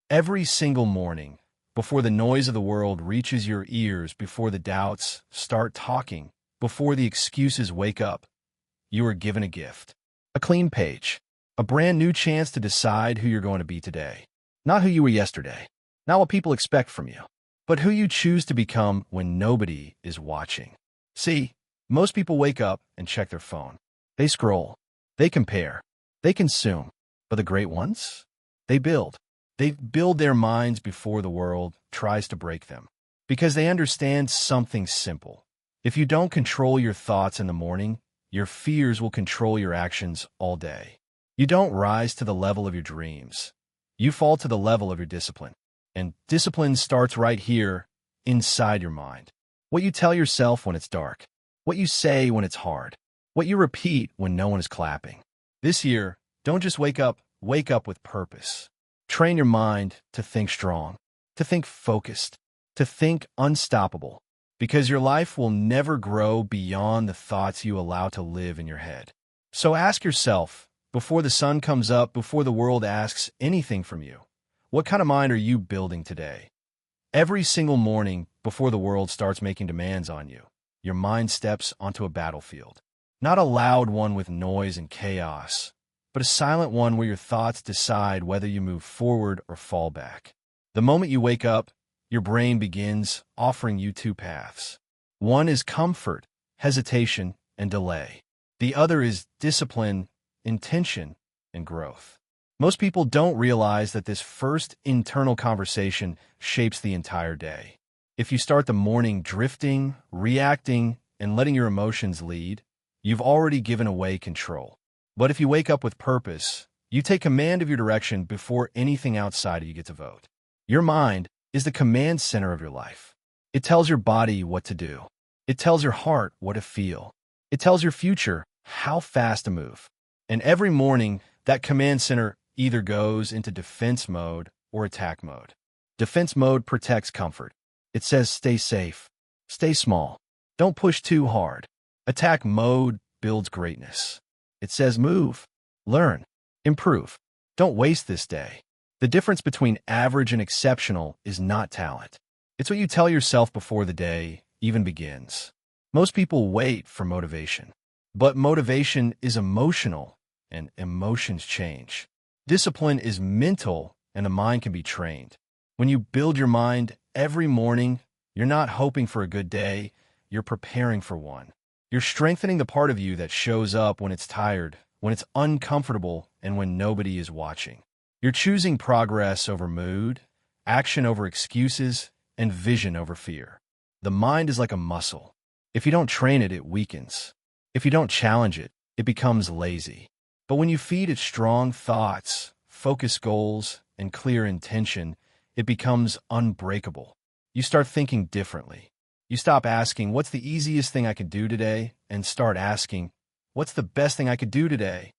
Every single morning, before the noise of the world reaches your ears, before the doubts start talking, before the excuses wake up, you are given a gift. A clean page. A brand new chance to decide who you're going to be today. Not who you were yesterday. Not what people expect from you. But who you choose to become when nobody is watching. See, most people wake up and check their phone. They scroll. They compare. They consume. But the great ones? They build. They build their minds before the world tries to break them. Because they understand something simple. If you don't control your thoughts in the morning, your fears will control your actions all day. You don't rise to the level of your dreams. You fall to the level of your discipline. And discipline starts right here, inside your mind. What you tell yourself when it's dark. What you say when it's hard. What you repeat when no one is clapping. This year, don't just wake up with purpose. Train your mind to think strong, to think focused, to think unstoppable, because your life will never grow beyond the thoughts you allow to live in your head. So ask yourself, before the sun comes up, before the world asks anything from you, what kind of mind are you building today? Every single morning, before the world starts making demands on you, your mind steps onto a battlefield. Not a loud one with noise and chaos, but a silent one where your thoughts decide whether you move forward or fall back. The moment you wake up, your brain begins offering you two paths. One is comfort, hesitation, and delay. The other is discipline, intention, and growth. Most people don't realize that this first internal conversation shapes the entire day. If you start the morning drifting, reacting, and letting your emotions lead, you've already given away control. But if you wake up with purpose, you take command of your direction before anything outside of you gets a vote. Your mind is the command center of your life. It tells your body what to do. It tells your heart what to feel. It tells your future how fast to move. And every morning, that command center either goes into defense mode or attack mode. Defense mode protects comfort. It says stay safe, stay small, don't push too hard. Attack mode builds greatness. It says move, learn, improve. Don't waste this day. The difference between average and exceptional is not talent. It's what you tell yourself before the day even begins. Most people wait for motivation. But motivation is emotional, and emotions change. Discipline is mental, and the mind can be trained. When you build your mind every morning, you're not hoping for a good day, you're preparing for one. You're strengthening the part of you that shows up when it's tired, when it's uncomfortable, and when nobody is watching. You're choosing progress over mood, action over excuses, and vision over fear. The mind is like a muscle. If you don't train it, it weakens. If you don't challenge it, it becomes lazy. But when you feed it strong thoughts, focused goals, and clear intention, it becomes unbreakable. You start thinking differently. You stop asking, what's the easiest thing I could do today? And start asking, what's the best thing I could do today?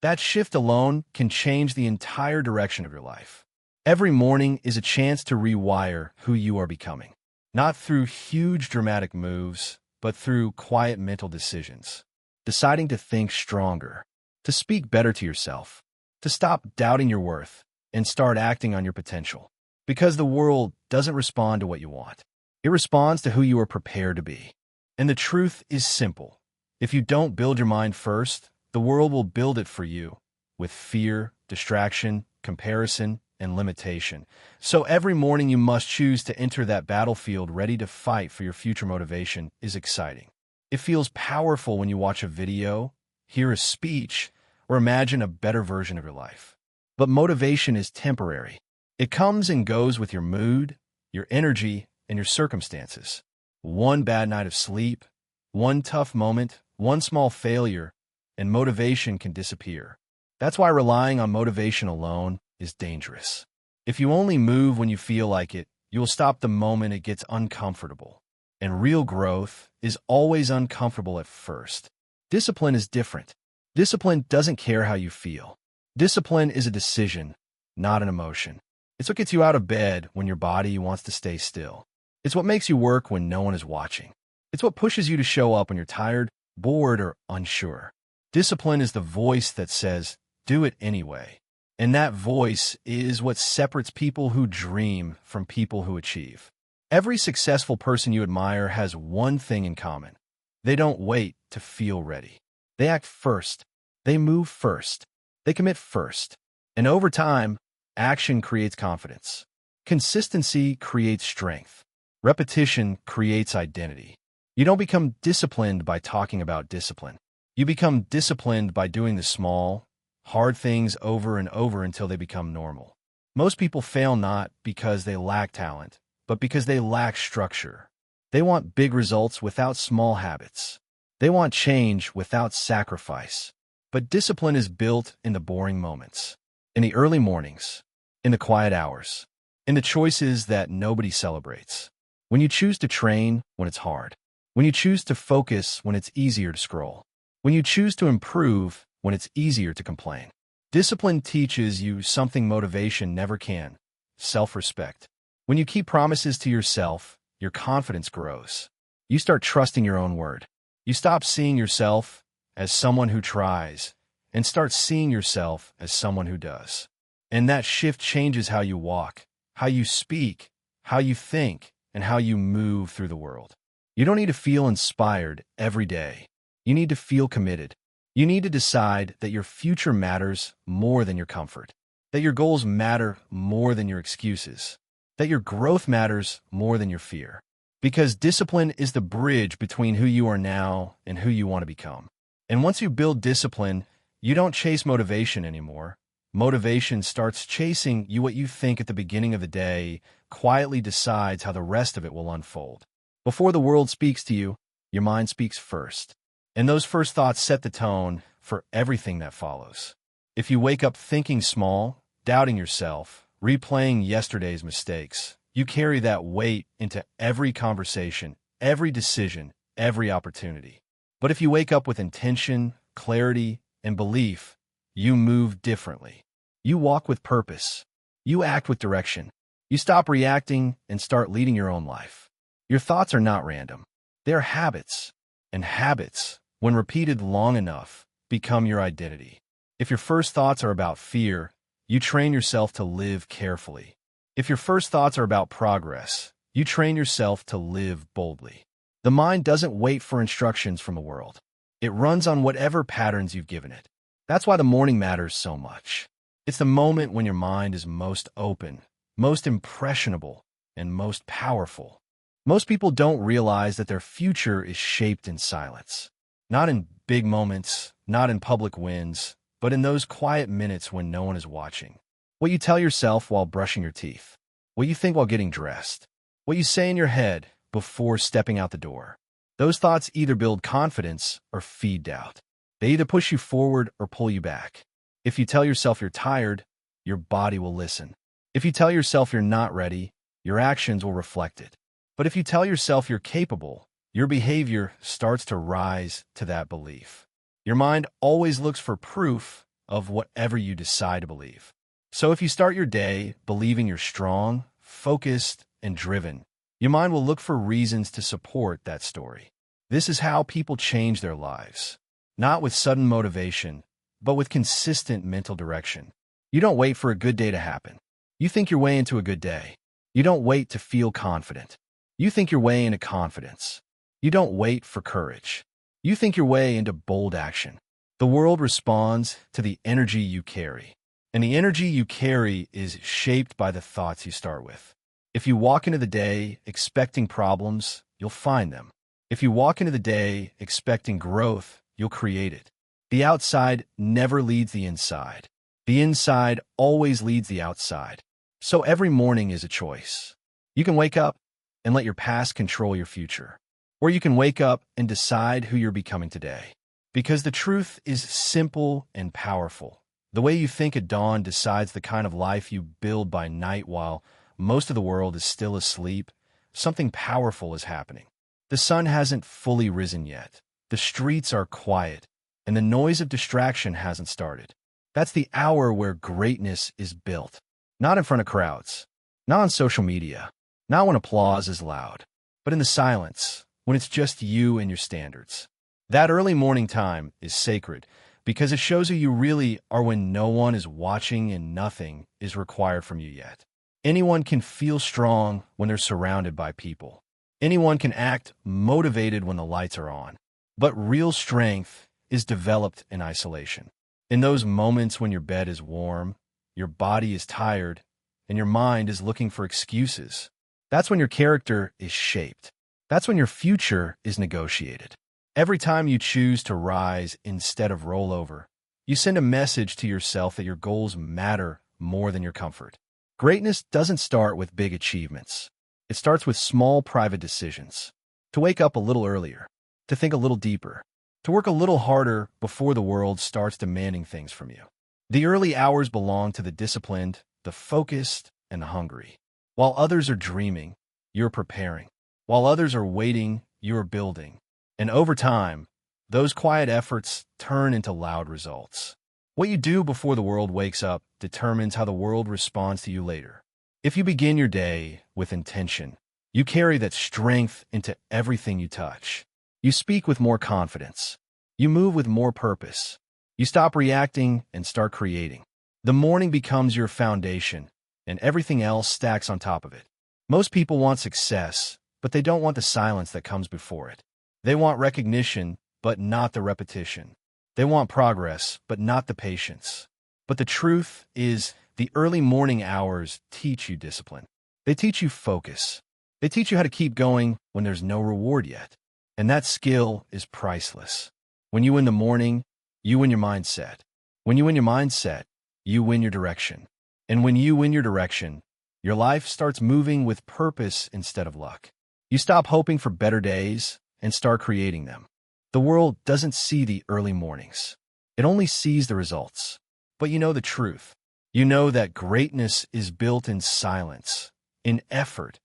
That shift alone can change the entire direction of your life. Every morning is a chance to rewire who you are becoming. Not through huge dramatic moves, but through quiet mental decisions. Deciding to think stronger, to speak better to yourself, to stop doubting your worth, and start acting on your potential. Because the world doesn't respond to what you want. It responds to who you are prepared to be. And the truth is simple. If you don't build your mind first, the world will build it for you with fear, distraction, comparison, and limitation. So every morning you must choose to enter that battlefield ready to fight for your future. Motivation is exciting. It feels powerful when you watch a video, hear a speech, or imagine a better version of your life. But motivation is temporary. It comes and goes with your mood, your energy, and your circumstances. One bad night of sleep, one tough moment, one small failure, and motivation can disappear. That's why relying on motivation alone is dangerous. If you only move when you feel like it, you will stop the moment it gets uncomfortable. And real growth is always uncomfortable at first. Discipline is different. Discipline doesn't care how you feel. Discipline is a decision, not an emotion. It's what gets you out of bed when your body wants to stay still. It's what makes you work when no one is watching. It's what pushes you to show up when you're tired, bored, or unsure. Discipline is the voice that says, do it anyway. And that voice is what separates people who dream from people who achieve. Every successful person you admire has one thing in common. They don't wait to feel ready. They act first. They move first. They commit first. And over time, action creates confidence. Consistency creates strength. Repetition creates identity. You don't become disciplined by talking about discipline. You become disciplined by doing the small, hard things over and over until they become normal. Most people fail not because they lack talent, but because they lack structure. They want big results without small habits. They want change without sacrifice. But discipline is built in the boring moments, in the early mornings, in the quiet hours, in the choices that nobody celebrates. When you choose to train when it's hard, when you choose to focus when it's easier to scroll, when you choose to improve when it's easier to complain. Discipline teaches you something motivation never can: self-respect. When you keep promises to yourself, your confidence grows. You start trusting your own word. You stop seeing yourself as someone who tries and start seeing yourself as someone who does. And that shift changes how you walk, how you speak, how you think, and how you move through the world. You don't need to feel inspired every day. You need to feel committed. You need to decide that your future matters more than your comfort, that your goals matter more than your excuses, that your growth matters more than your fear. Because discipline is the bridge between who you are now and who you want to become. And once you build discipline, you don't chase motivation anymore. Motivation starts chasing you. What you think at the beginning of the day quietly decides how the rest of it will unfold. Before the world speaks to you, your mind speaks first. And those first thoughts set the tone for everything that follows. If you wake up thinking small, doubting yourself, replaying yesterday's mistakes, you carry that weight into every conversation, every decision, every opportunity. But if you wake up with intention, clarity, and belief, you move differently. You walk with purpose. You act with direction. You stop reacting and start leading your own life. Your thoughts are not random. They're habits. And habits, when repeated long enough, become your identity. If your first thoughts are about fear, you train yourself to live carefully. If your first thoughts are about progress, you train yourself to live boldly. The mind doesn't wait for instructions from the world. It runs on whatever patterns you've given it. That's why the morning matters so much. It's the moment when your mind is most open, most impressionable, and most powerful. Most people don't realize that their future is shaped in silence. Not in big moments, not in public wins, but in those quiet minutes when no one is watching. What you tell yourself while brushing your teeth. What you think while getting dressed. What you say in your head before stepping out the door. Those thoughts either build confidence or feed doubt. They either push you forward or pull you back. If you tell yourself you're tired, your body will listen. If you tell yourself you're not ready, your actions will reflect it. But if you tell yourself you're capable, your behavior starts to rise to that belief. Your mind always looks for proof of whatever you decide to believe. So if you start your day believing you're strong, focused, and driven, your mind will look for reasons to support that story. This is how people change their lives. Not with sudden motivation, but with consistent mental direction. You don't wait for a good day to happen. You think your way into a good day. You don't wait to feel confident. You think your way into confidence. You don't wait for courage. You think your way into bold action. The world responds to the energy you carry. And the energy you carry is shaped by the thoughts you start with. If you walk into the day expecting problems, you'll find them. If you walk into the day expecting growth, you'll create it. The outside never leads the inside. The inside always leads the outside. So every morning is a choice. You can wake up and let your past control your future. Or you can wake up and decide who you're becoming today. Because the truth is simple and powerful. The way you think at dawn decides the kind of life you build by night. While most of the world is still asleep, something powerful is happening. The sun hasn't fully risen yet. The streets are quiet, and the noise of distraction hasn't started. That's the hour where greatness is built. Not in front of crowds, not on social media, not when applause is loud, but in the silence, when it's just you and your standards. That early morning time is sacred because it shows who you really are when no one is watching and nothing is required from you yet. Anyone can feel strong when they're surrounded by people. Anyone can act motivated when the lights are on. But real strength is developed in isolation. In those moments when your bed is warm, your body is tired, and your mind is looking for excuses. That's when your character is shaped. That's when your future is negotiated. Every time you choose to rise instead of roll over, you send a message to yourself that your goals matter more than your comfort. Greatness doesn't start with big achievements. It starts with small private decisions. To wake up a little earlier, to think a little deeper, to work a little harder before the world starts demanding things from you. The early hours belong to the disciplined, the focused, and the hungry. While others are dreaming, you're preparing. While others are waiting, you're building. And over time, those quiet efforts turn into loud results. What you do before the world wakes up determines how the world responds to you later. If you begin your day with intention, you carry that strength into everything you touch. You speak with more confidence. You move with more purpose. You stop reacting and start creating. The morning becomes your foundation, and everything else stacks on top of it. Most people want success, but they don't want the silence that comes before it. They want recognition, but not the repetition. They want progress, but not the patience. But the truth is, the early morning hours teach you discipline. They teach you focus. They teach you how to keep going when there's no reward yet. And that skill is priceless. When you win the morning, you win your mindset. When you win your mindset, you win your direction. And when you win your direction, your life starts moving with purpose instead of luck. You stop hoping for better days and start creating them. The world doesn't see the early mornings. It only sees the results. But you know the truth. You know that greatness is built in silence, in effort,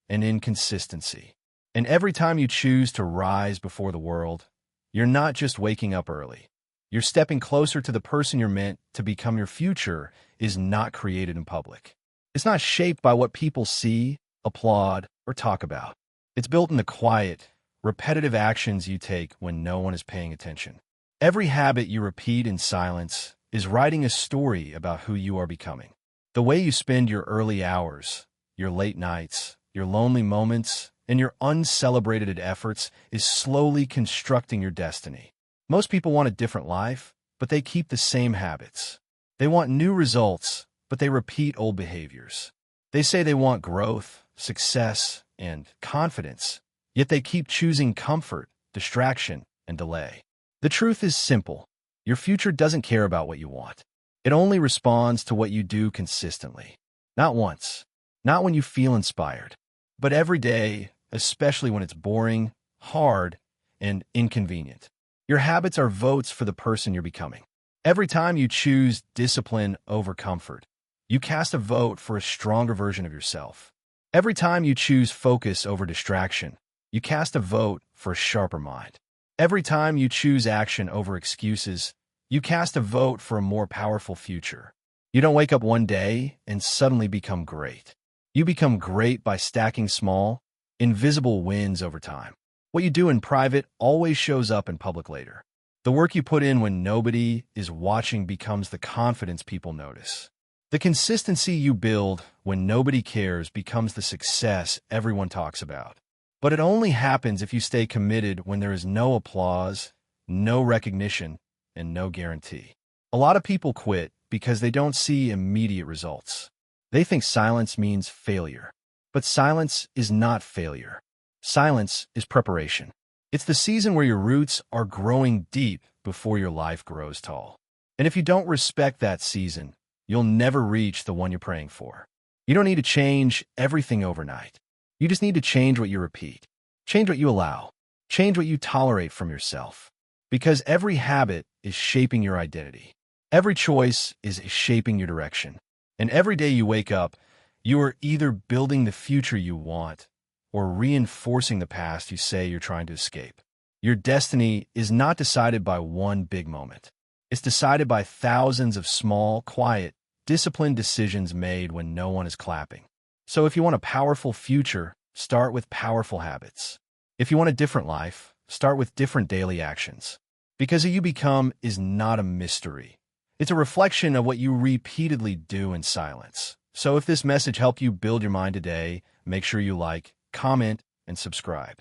and in consistency. And every time you choose to rise before the world, you're not just waking up early. You're stepping closer to the person you're meant to become. Your future is not created in public. It's not shaped by what people see, applaud, or talk about. It's built in the quiet, repetitive actions you take when no one is paying attention. Every habit you repeat in silence is writing a story about who you are becoming. The way you spend your early hours, your late nights, your lonely moments, and your uncelebrated efforts is slowly constructing your destiny. Most people want a different life, but they keep the same habits. They want new results, but they repeat old behaviors. They say they want growth, success, and confidence, yet they keep choosing comfort, distraction, and delay. The truth is simple. Your future doesn't care about what you want. It only responds to what you do consistently. Not once, not when you feel inspired, but every day, especially when it's boring, hard, and inconvenient. Your habits are votes for the person you're becoming. Every time you choose discipline over comfort, you cast a vote for a stronger version of yourself. Every time you choose focus over distraction, you cast a vote for a sharper mind. Every time you choose action over excuses, you cast a vote for a more powerful future. You don't wake up one day and suddenly become great. You become great by stacking small, invisible wins over time. What you do in private always shows up in public later. The work you put in when nobody is watching becomes the confidence people notice. The consistency you build when nobody cares becomes the success everyone talks about. But it only happens if you stay committed when there is no applause, no recognition, and no guarantee. A lot of people quit because they don't see immediate results. They think silence means failure. But silence is not failure. Silence is preparation. It's the season where your roots are growing deep before your life grows tall. And if you don't respect that season, you'll never reach the one you're praying for. You don't need to change everything overnight. You just need to change what you repeat. Change what you allow. Change what you tolerate from yourself. Because every habit is shaping your identity. Every choice is shaping your direction. And every day you wake up, you are either building the future you want or reinforcing the past you say you're trying to escape. Your destiny is not decided by one big moment. It's decided by thousands of small, quiet, disciplined decisions made when no one is clapping. So if you want a powerful future, start with powerful habits. If you want a different life, start with different daily actions. Because who you become is not a mystery. It's a reflection of what you repeatedly do in silence. So if this message helped you build your mind today, make sure you like, comment, and subscribe.